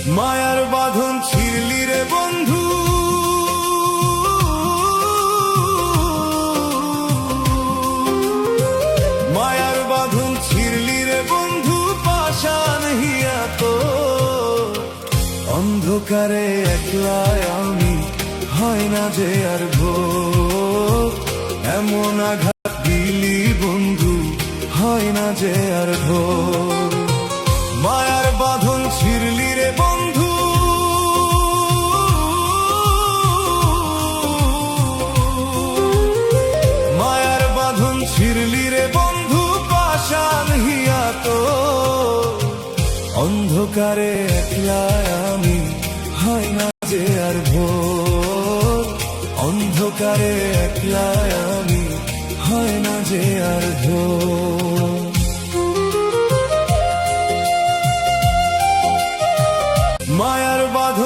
মায়ার বাঁধন ছিঁড়লি রে বন্ধু, মায়ার বাঁধন ছিঁড়লি রে বন্ধু, পাষাণ হিয়া তো অন্ধকারে একলায় আমি, হয় না যে আর ভোর। এমন আঘাত দিলি বন্ধু, হয় না যে আর ভোর। মায়ার বাঁধন ছিঁড়লি রে বন্ধু, মায়ার বাঁধন ছিঁড়লি রে বন্ধু, পাষাণ হিয়া তো অন্ধকারে একলায় আমি, হয় না যে আর ভোর। অন্ধকারে একলায় আমি, হয় না যে আর ভোর। মায়ার বাঁধন